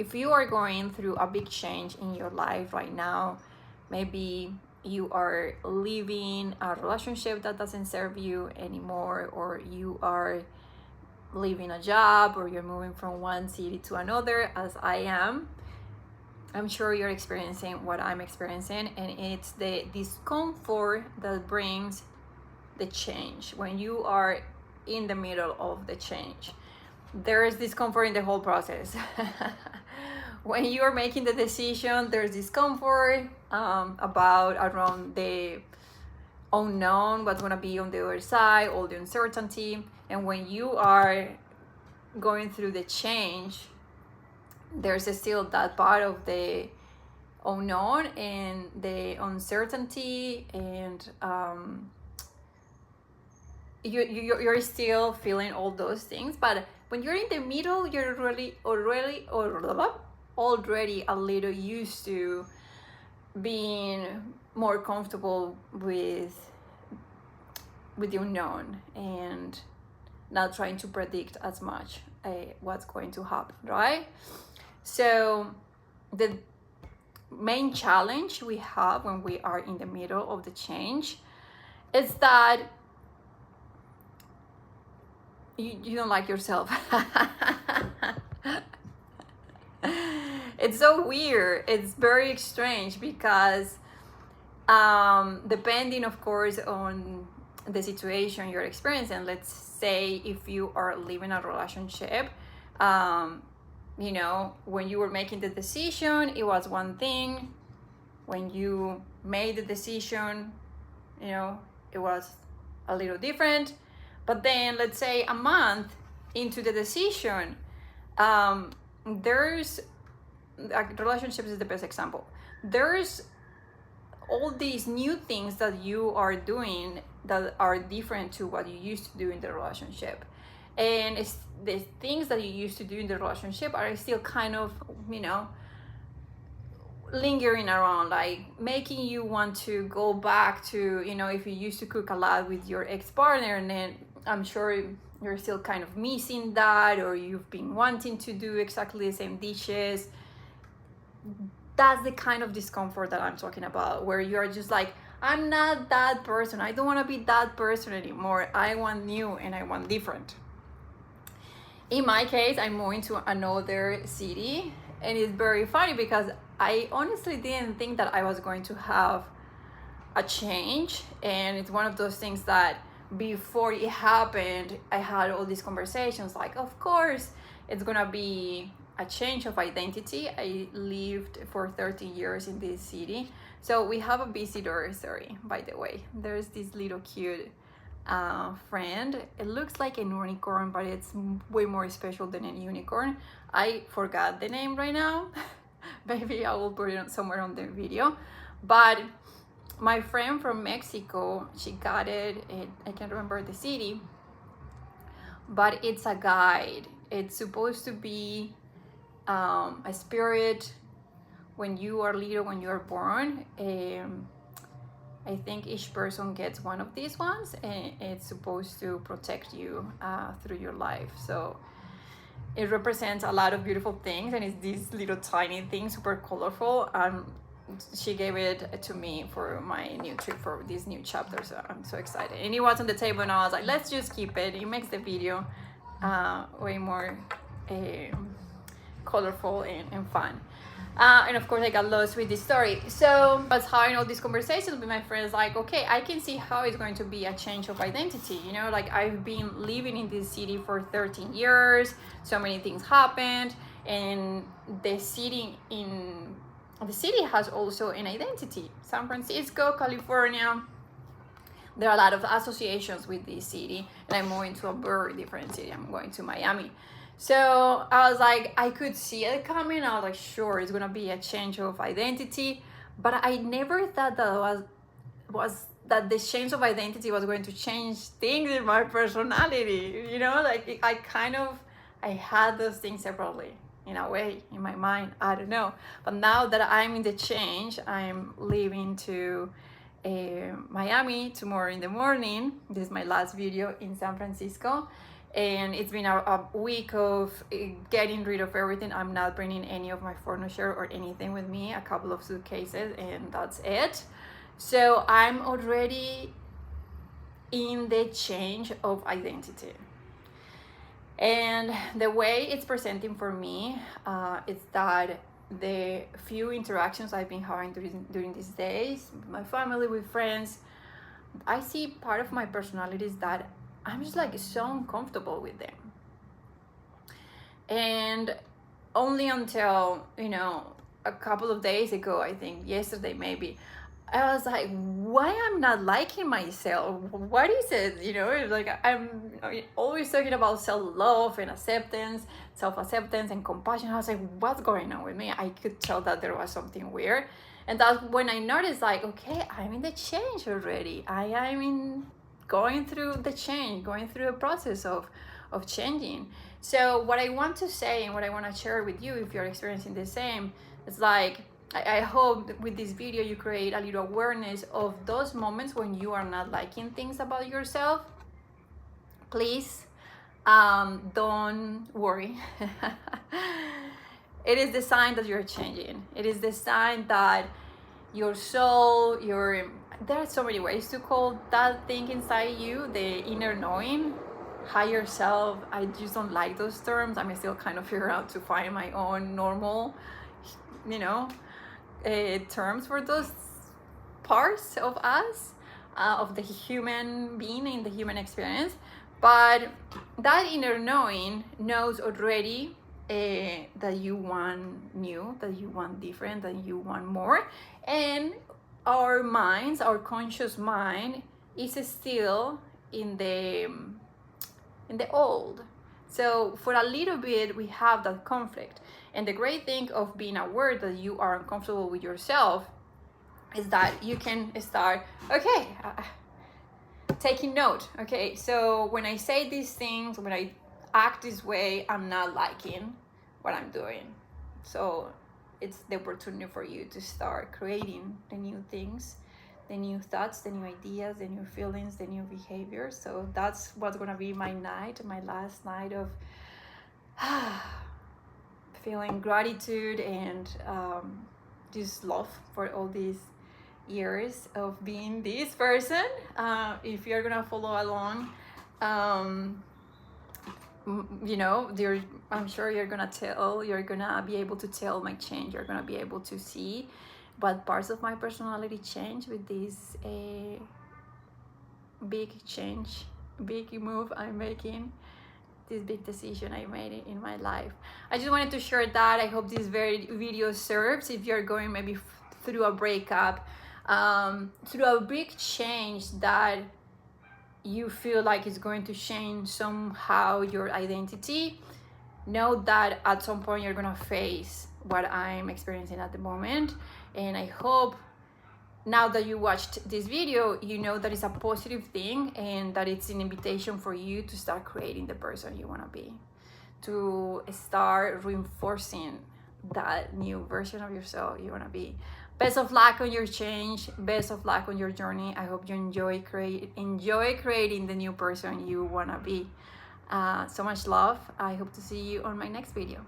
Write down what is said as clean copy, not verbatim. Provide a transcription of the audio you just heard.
if you are going through a big change in your life right now, maybe you are leaving a relationship that doesn't serve you anymore, or you are leaving a job, or you're moving from one city to another, as I am. I'm sure you're experiencing what I'm experiencing, and it's the discomfort that brings the change. When you are in the middle of the change, there is discomfort in the whole process. When you're making the decision, there's discomfort around the unknown, what's going to be on the other side, all the uncertainty. And when you are going through the change, there's still that part of the unknown and the uncertainty, and you're still feeling all those things. But when you're in the middle, you're already a little used to being more comfortable with the unknown, and not trying to predict as much what's going to happen, right? So the main challenge we have when we are in the middle of the change is that you don't like yourself. It's so weird. It's very strange because depending, of course, on the situation you're experiencing, let's say if you are leaving a relationship, you know, when you were making the decision, it was one thing. When you made the decision, you know, it was a little different. But then, let's say a month into the decision, there's relationships is the best example. There's all these new things that you are doing that are different to what you used to do in the relationship. And it's the things that you used to do in the relationship are still kind of, you know, lingering around, like making you want to go back to, you know, if you used to cook a lot with your ex-partner, and then I'm sure you're still kind of missing that, or you've been wanting to do exactly the same dishes. That's the kind of discomfort that I'm talking about, where you're just like, I'm not that person. I don't want to be that person anymore. I want new and I want different. In my case, I'm moving to another city, and it's very funny because I honestly didn't think that I was going to have a change. And it's one of those things that before it happened, I had all these conversations like, of course, it's gonna be a change of identity. I lived for 13 years in this city. So we have a visitor story, by the way. There's this little cute friend. It looks like a unicorn, but it's way more special than a unicorn. I forgot the name right now. Maybe I will put it somewhere on the video. But my friend from Mexico, she got it. I can't remember the city, but it's a guide. It's supposed to be a spirit when you are little, when you are born. I think each person gets one of these ones, and it's supposed to protect you through your life. So it represents a lot of beautiful things, and it's these little tiny things, super colorful. She gave it to me for my new trip, for this new chapter, so I'm so excited. And it was on the table, and I was like, let's just keep it. It makes the video way more colorful and fun. And of course I got lost with this story. So I was having all these conversations with my friends, like, okay, I can see how it's going to be a change of identity. You know, like I've been living in this city for 13 years. So many things happened, and the city has also an identity. San Francisco, California, there are a lot of associations with this city, and I'm moving to a very different city. I'm going to Miami. So I was like, I could see it coming. I was like, sure, it's gonna be a change of identity, but I never thought that was that the change of identity was going to change things in my personality. You know, like I had those things separately in a way in my mind. I don't know, but now that I'm in the change, I'm leaving to Miami tomorrow in the morning. This is my last video in San Francisco. and it's been a week of getting rid of everything. I'm not bringing any of my furniture or anything with me, a couple of suitcases, and that's it. So I'm already in the change of identity. And the way it's presenting for me is that the few interactions I've been having during these days, with my family, with friends, I see part of my personality is that I'm just like so uncomfortable with them. And only until, a couple of days ago, I think yesterday maybe, I was like, why I'm not liking myself? What is it? It's like I'm always talking about self-love and acceptance, self-acceptance and compassion. I was like, what's going on with me? I could tell that there was something weird. And that's when I noticed, like, okay, I'm in the change already. I am going through the change, going through a process of changing. So what I want to say and what I want to share with you, if you're experiencing the same, it's like, I hope that with this video you create a little awareness of those moments when you are not liking things about yourself. Please don't worry. It is the sign that you're changing. It is the sign that your soul, there are so many ways to call that thing inside you, the inner knowing, higher self. I just don't like those terms. I'm still kind of figuring out to find my own normal, terms for those parts of us, of the human being in the human experience. But that inner knowing knows already that you want new, that you want different, that you want more. And our minds, our conscious mind, is still in the old. So for a little bit we have that conflict. And the great thing of being aware that you are uncomfortable with yourself is that you can start, okay, taking note. Okay, so when I say these things, when I act this way, I'm not liking what I'm doing. So it's the opportunity for you to start creating the new things, the new thoughts, the new ideas, the new feelings, the new behaviors. So that's what's gonna be my last night of feeling gratitude and just love for all these years of being this person. If you're gonna follow along, I'm sure you're gonna be able to tell my change. You're gonna be able to see what parts of my personality change with this big change, big move I'm making, this big decision I made in my life. I just wanted to share that. I hope this video serves if you're going maybe through a breakup, through a big change that you feel like it's going to change somehow your identity. Know that at some point you're gonna face what I'm experiencing at the moment, and I hope now that you watched this video, you know that it's a positive thing and that it's an invitation for you to start creating the person you want to be, to start reinforcing that new version of yourself you want to be. Best of luck on your change. Best of luck on your journey. I hope you enjoy creating the new person you want to be. So much love. I hope to see you on my next video.